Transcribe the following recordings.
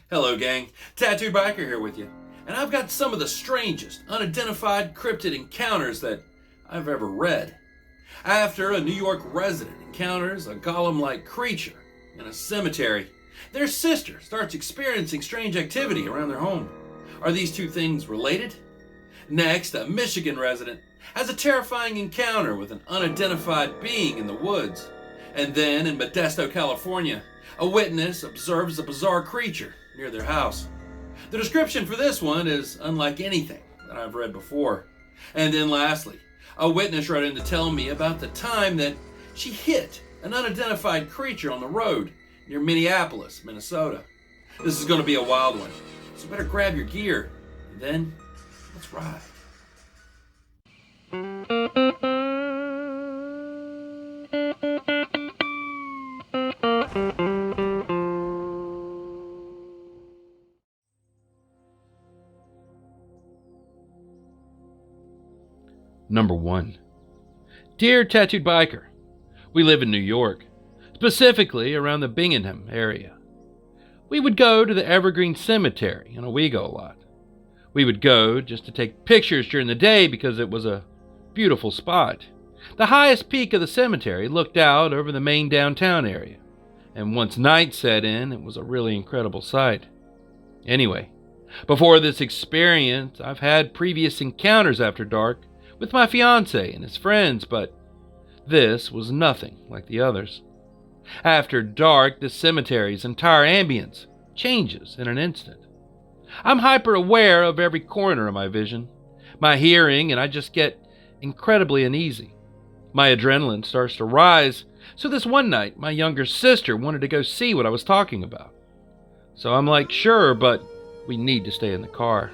Hello, gang. Tattooed Biker here with you. And I've got some of the strangest, unidentified cryptid encounters that I've ever read. After a New York resident encounters a gollum like creature in a cemetery, their sister starts experiencing strange activity around their home. Are these two things related? Next, a Michigan resident has a terrifying encounter with an unidentified being in the woods. And then in Modesto, California, a witness observes a bizarre creature near their house. The description for this one is unlike anything that I've read before. And then lastly, a witness wrote in to tell me about the time that she hit an unidentified creature on the road near Minneapolis, Minnesota. This is going to be a wild one, so better grab your gear, and then let's ride. Number 1. Dear Tattooed Biker, we live in New York, specifically around the Binghamton area. We would go to the Evergreen Cemetery in Owego a lot. We would go just to take pictures during the day because it was a beautiful spot. The highest peak of the cemetery looked out over the main downtown area, and once night set in, it was a really incredible sight. Anyway, before this experience, I've had previous encounters after dark with my fiancé and his friends, but this was nothing like the others. After dark, the cemetery's entire ambience changes in an instant. I'm hyper aware of every corner of my vision, my hearing, and I just get incredibly uneasy. My adrenaline starts to rise, so this one night, my younger sister wanted to go see what I was talking about. So I'm like, sure, but we need to stay in the car.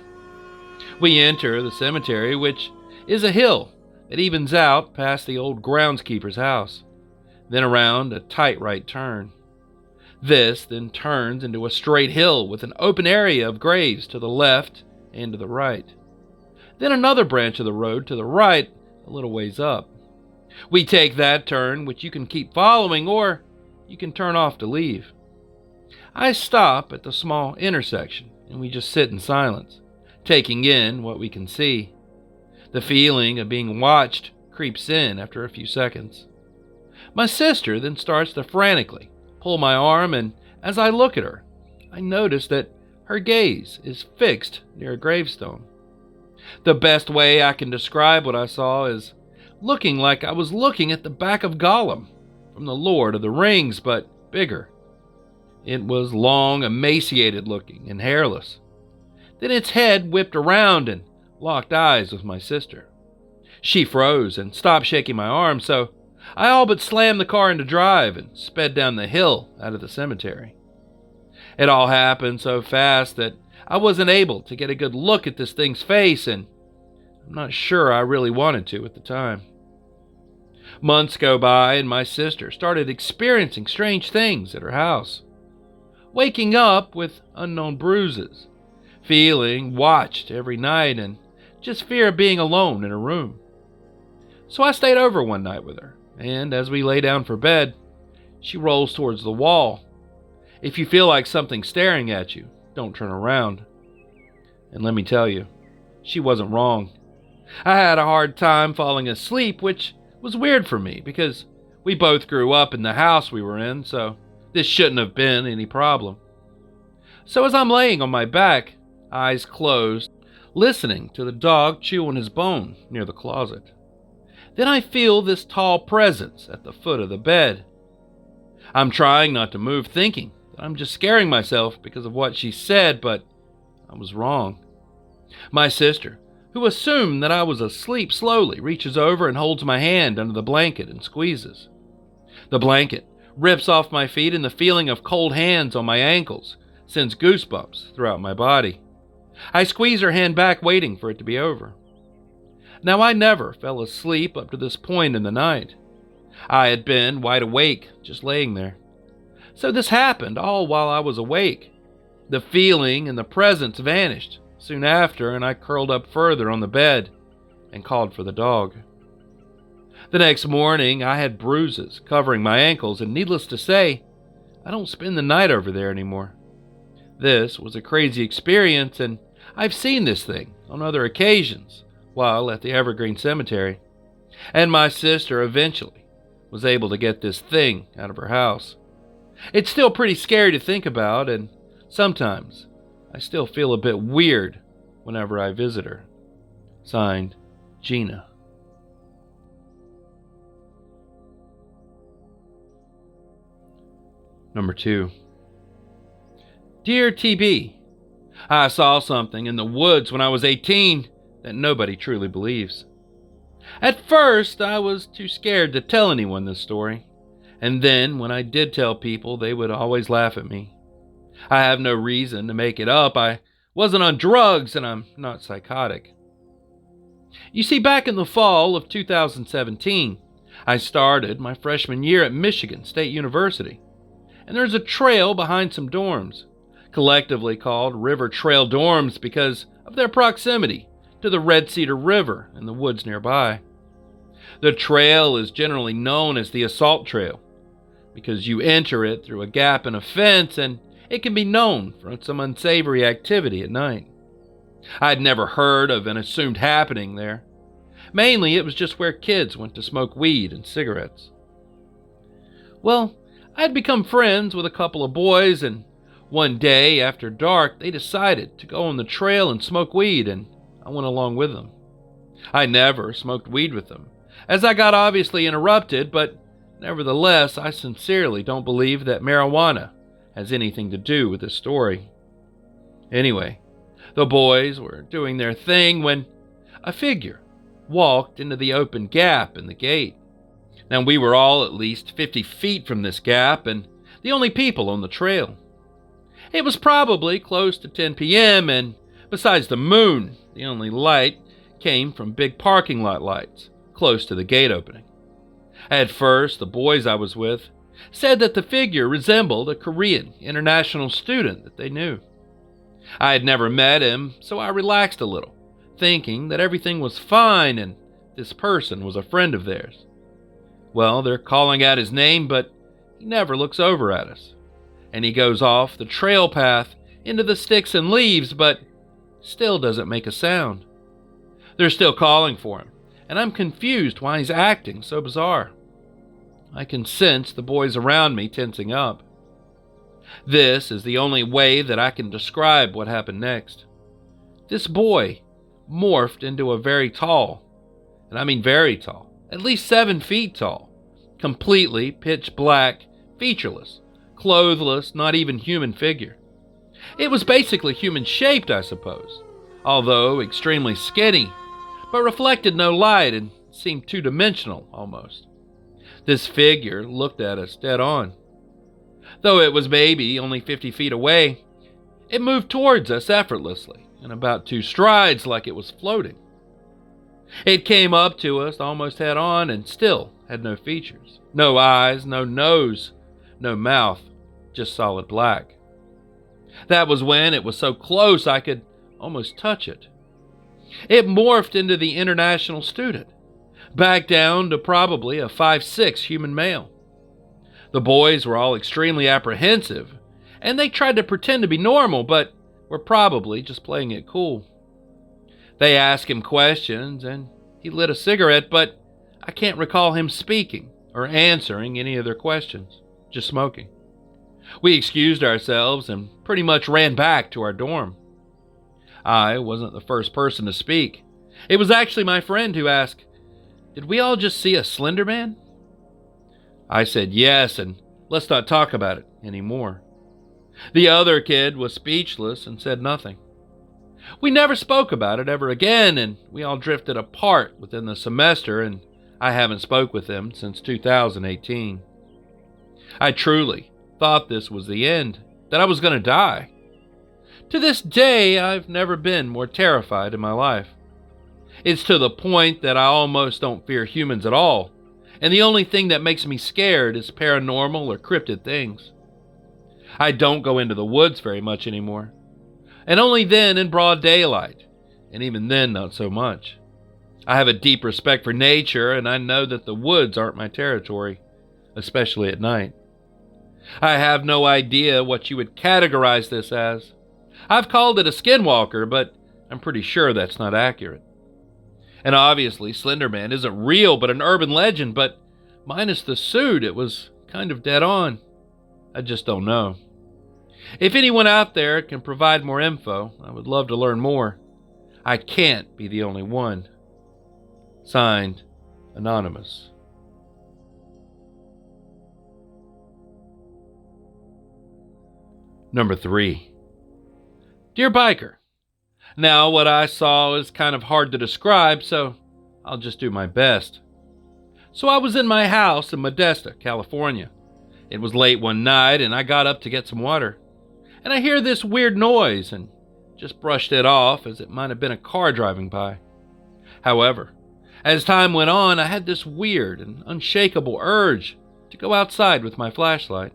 We enter the cemetery, which is a hill that evens out past the old groundskeeper's house, then around a tight right turn. This then turns into a straight hill with an open area of graves to the left and to the right. Then another branch of the road to the right a little ways up. We take that turn, which you can keep following or you can turn off to leave. I stop at the small intersection and we just sit in silence, taking in what we can see. The feeling of being watched creeps in after a few seconds. My sister then starts to frantically pull my arm, and as I look at her, I notice that her gaze is fixed near a gravestone. The best way I can describe what I saw is looking like I was looking at the back of Gollum from the Lord of the Rings, but bigger. It was long, emaciated looking, and hairless. Then its head whipped around and locked eyes with my sister. She froze and stopped shaking my arm, so I all but slammed the car into drive and sped down the hill out of the cemetery. It all happened so fast that I wasn't able to get a good look at this thing's face, and I'm not sure I really wanted to at the time. Months go by and my sister started experiencing strange things at her house. Waking up with unknown bruises, feeling watched every night, and just fear of being alone in her room. So I stayed over one night with her, and as we lay down for bed, she rolls towards the wall. If you feel like something's staring at you, don't turn around. And let me tell you, she wasn't wrong. I had a hard time falling asleep, which was weird for me because we both grew up in the house we were in, so this shouldn't have been any problem. So as I'm laying on my back, eyes closed, listening to the dog chew on his bone near the closet, then I feel this tall presence at the foot of the bed. I'm trying not to move, thinking that I'm just scaring myself because of what she said, but I was wrong. My sister, who assumed that I was asleep, slowly reaches over and holds my hand under the blanket and squeezes. The blanket rips off my feet, and the feeling of cold hands on my ankles sends goosebumps throughout my body. I squeeze her hand back, waiting for it to be over. Now, I never fell asleep up to this point in the night. I had been wide awake, just laying there. So this happened all while I was awake. The feeling and the presence vanished soon after, and I curled up further on the bed and called for the dog. The next morning, I had bruises covering my ankles, and needless to say, I don't spend the night over there anymore. This was a crazy experience, and I've seen this thing on other occasions while at the Evergreen Cemetery. And my sister eventually was able to get this thing out of her house. It's still pretty scary to think about, and sometimes I still feel a bit weird whenever I visit her. Signed, Gina. Number 2. Dear TB, I saw something in the woods when I was 18 that nobody truly believes. At first, I was too scared to tell anyone this story, and then when I did tell people, they would always laugh at me. I have no reason to make it up. I wasn't on drugs, and I'm not psychotic. You see, back in the fall of 2017, I started my freshman year at Michigan State University, and there's a trail behind some dorms, collectively called River Trail Dorms because of their proximity to the Red Cedar River and the woods nearby. The trail is generally known as the Assault Trail because you enter it through a gap in a fence, and it can be known for some unsavory activity at night. I'd never heard of an assumed happening there. Mainly, it was just where kids went to smoke weed and cigarettes. Well, I'd become friends with a couple of boys, and one day after dark, they decided to go on the trail and smoke weed, and I went along with them. I never smoked weed with them, as I got obviously interrupted, but nevertheless, I sincerely don't believe that marijuana has anything to do with this story. Anyway, the boys were doing their thing when a figure walked into the open gap in the gate. Now, we were all at least 50 feet from this gap and the only people on the trail. It was probably close to 10 p.m., and besides the moon, the only light came from big parking lot lights close to the gate opening. At first, the boys I was with said that the figure resembled a Korean international student that they knew. I had never met him, so I relaxed a little, thinking that everything was fine and this person was a friend of theirs. Well, they're calling out his name, but he never looks over at us. And he goes off the trail path into the sticks and leaves, but still doesn't make a sound. They're still calling for him, and I'm confused why he's acting so bizarre. I can sense the boys around me tensing up. This is the only way that I can describe what happened next. This boy morphed into a very tall, and I mean very tall, at least 7 feet tall, completely pitch black, featureless, clothless, not even human figure. It was basically human-shaped, I suppose, although extremely skinny, but reflected no light and seemed two-dimensional almost. This figure looked at us dead on. Though it was maybe only 50 feet away, it moved towards us effortlessly in about 2 strides like it was floating. It came up to us almost head on and still had no features, no eyes, no nose, no mouth, just solid black. That was when it was so close I could almost touch it. It morphed into the international student, back down to probably a 5'6" human male. The boys were all extremely apprehensive, and they tried to pretend to be normal, but were probably just playing it cool. They asked him questions, and he lit a cigarette, but I can't recall him speaking or answering any of their questions, just smoking. We excused ourselves and pretty much ran back to our dorm. I wasn't the first person to speak. It was actually my friend who asked, "Did we all just see a Slender Man?" I said yes, and let's not talk about it anymore. The other kid was speechless and said nothing. We never spoke about it ever again, and we all drifted apart within the semester, and I haven't spoke with them since 2018. I truly thought this was the end, that I was going to die. To this day, I've never been more terrified in my life. It's to the point that I almost don't fear humans at all, and the only thing that makes me scared is paranormal or cryptid things. I don't go into the woods very much anymore, and only then in broad daylight, and even then not so much. I have a deep respect for nature, and I know that the woods aren't my territory, especially at night. I have no idea what you would categorize this as. I've called it a skinwalker, but I'm pretty sure that's not accurate. And obviously, Slender Man isn't real but an urban legend, but minus the suit, it was kind of dead on. I just don't know. If anyone out there can provide more info, I would love to learn more. I can't be the only one. Signed, Anonymous. Number 3. Dear Biker, now what I saw is kind of hard to describe, so I'll just do my best. So I was in my house in Modesto, California. It was late one night and I got up to get some water. And I hear this weird noise and just brushed it off as it might have been a car driving by. However, as time went on, I had this weird and unshakable urge to go outside with my flashlight.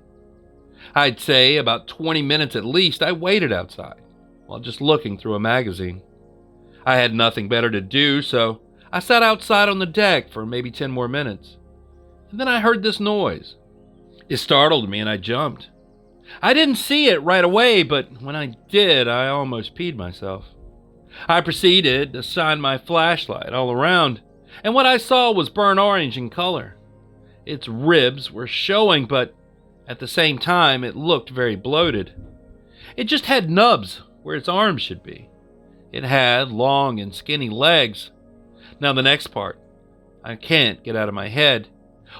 I'd say about 20 minutes at least I waited outside while just looking through a magazine. I had nothing better to do, so I sat outside on the deck for maybe 10 more minutes. And then I heard this noise. It startled me and I jumped. I didn't see it right away, but when I did, I almost peed myself. I proceeded to shine my flashlight all around, and what I saw was burnt orange in color. Its ribs were showing, but at the same time, it looked very bloated. It just had nubs where its arms should be. It had long and skinny legs. Now the next part, I can't get out of my head.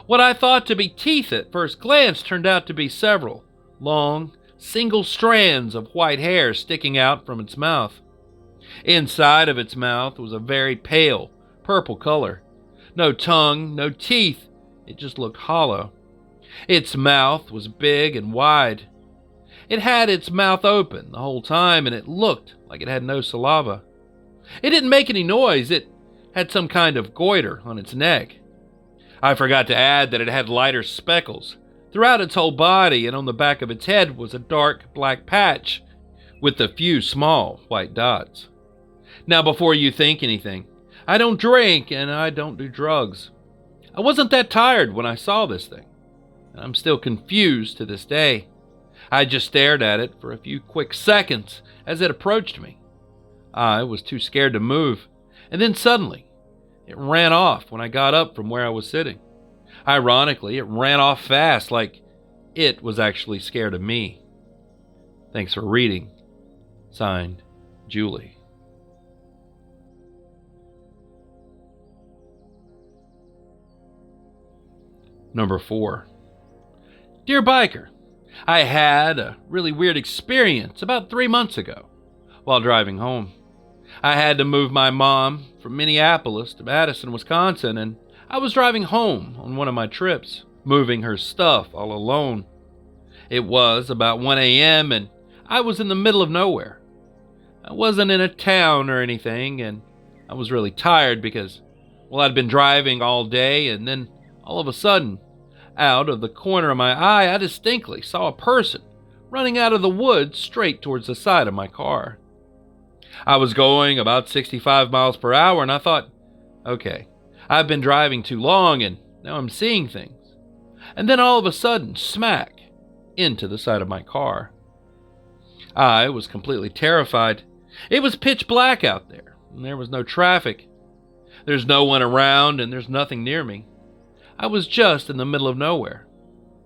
What I thought to be teeth at first glance turned out to be several long, single strands of white hair sticking out from its mouth. Inside of its mouth was a very pale purple color. No tongue, no teeth. It just looked hollow. Its mouth was big and wide. It had its mouth open the whole time, and it looked like it had no saliva. It didn't make any noise. It had some kind of goiter on its neck. I forgot to add that it had lighter speckles throughout its whole body, and on the back of its head was a dark black patch with a few small white dots. Now, before you think anything, I don't drink and I don't do drugs. I wasn't that tired when I saw this thing, and I'm still confused to this day. I just stared at it for a few quick seconds as it approached me. I was too scared to move, and then suddenly, it ran off when I got up from where I was sitting. Ironically, it ran off fast, like it was actually scared of me. Thanks for reading. Signed, Julie. Number 4. Dear Biker, I had a really weird experience about 3 months ago while driving home. I had to move my mom from Minneapolis to Madison, Wisconsin, and I was driving home on one of my trips, moving her stuff all alone. It was about 1 a.m. and I was in the middle of nowhere. I wasn't in a town or anything, and I was really tired because, well, I'd been driving all day, and then all of a sudden, out of the corner of my eye, I distinctly saw a person running out of the woods straight towards the side of my car. I was going about 65 miles per hour, and I thought, okay, I've been driving too long, and now I'm seeing things. And then all of a sudden, smack into the side of my car. I was completely terrified. It was pitch black out there, and there was no traffic. There's no one around, and there's nothing near me. I was just in the middle of nowhere,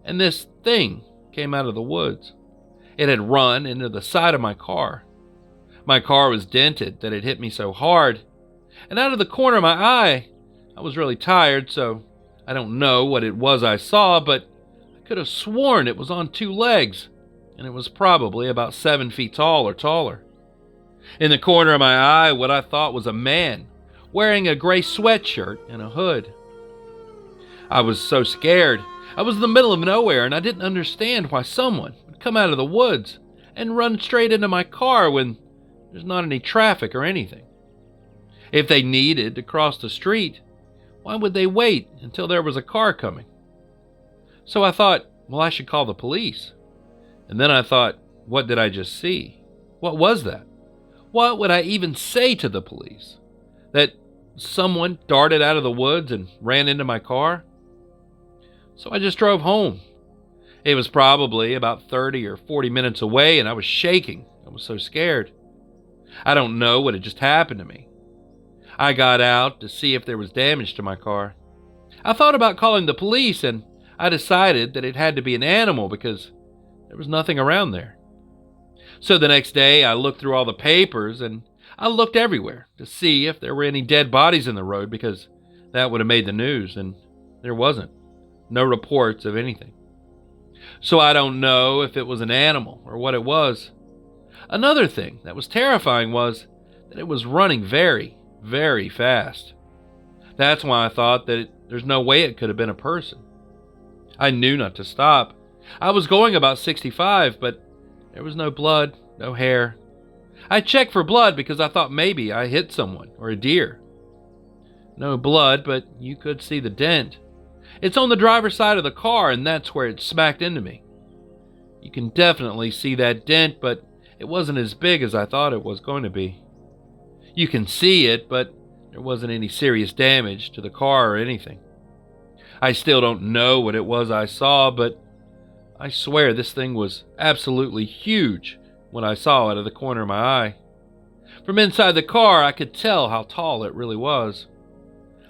and this thing came out of the woods. It had run into the side of my car. My car was dented that it hit me so hard, and out of the corner of my eye, I was really tired, so I don't know what it was I saw, but I could have sworn it was on 2 legs, and it was probably about 7 feet tall or taller. In the corner of my eye, what I thought was a man wearing a gray sweatshirt and a hood. I was so scared. I was in the middle of nowhere, and I didn't understand why someone would come out of the woods and run straight into my car when there's not any traffic or anything. If they needed to cross the street, why would they wait until there was a car coming? So I thought, well, I should call the police. And then I thought, what did I just see? What was that? What would I even say to the police? That someone darted out of the woods and ran into my car? So I just drove home. It was probably about 30 or 40 minutes away, and I was shaking. I was so scared. I don't know what had just happened to me. I got out to see if there was damage to my car. I thought about calling the police, and I decided that it had to be an animal because there was nothing around there. So the next day, I looked through all the papers, and I looked everywhere to see if there were any dead bodies in the road because that would have made the news, and there wasn't. No reports of anything. So I don't know if it was an animal or what it was. Another thing that was terrifying was that it was running very, very fast. That's why I thought that there's no way it could have been a person. I knew not to stop. I was going about 65, but there was no blood, no hair. I checked for blood because I thought maybe I hit someone or a deer. No blood, but you could see the dent. It's on the driver's side of the car, and that's where it smacked into me. You can definitely see that dent, but it wasn't as big as I thought it was going to be. You can see it, but there wasn't any serious damage to the car or anything. I still don't know what it was I saw, but I swear this thing was absolutely huge when I saw it out of the corner of my eye. From inside the car, I could tell how tall it really was.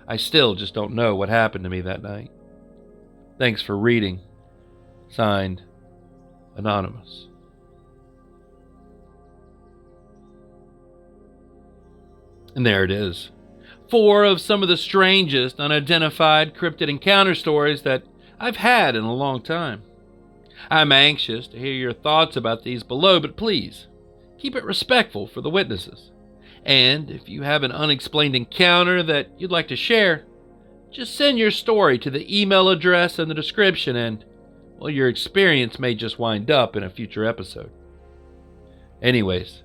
I still just don't know what happened to me that night. Thanks for reading. Signed, Anonymous. And there it is. 4 of some of the strangest unidentified cryptid encounter stories that I've had in a long time. I'm anxious to hear your thoughts about these below, but please, keep it respectful for the witnesses. And if you have an unexplained encounter that you'd like to share, just send your story to the email address in the description, and, well, your experience may just wind up in a future episode. Anyways,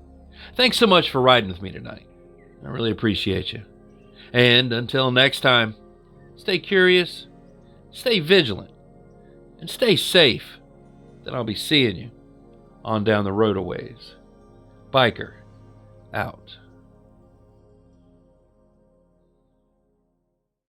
thanks so much for riding with me tonight. I really appreciate you. And until next time, stay curious, stay vigilant, and stay safe. Then I'll be seeing you on down the road a ways. Biker, out.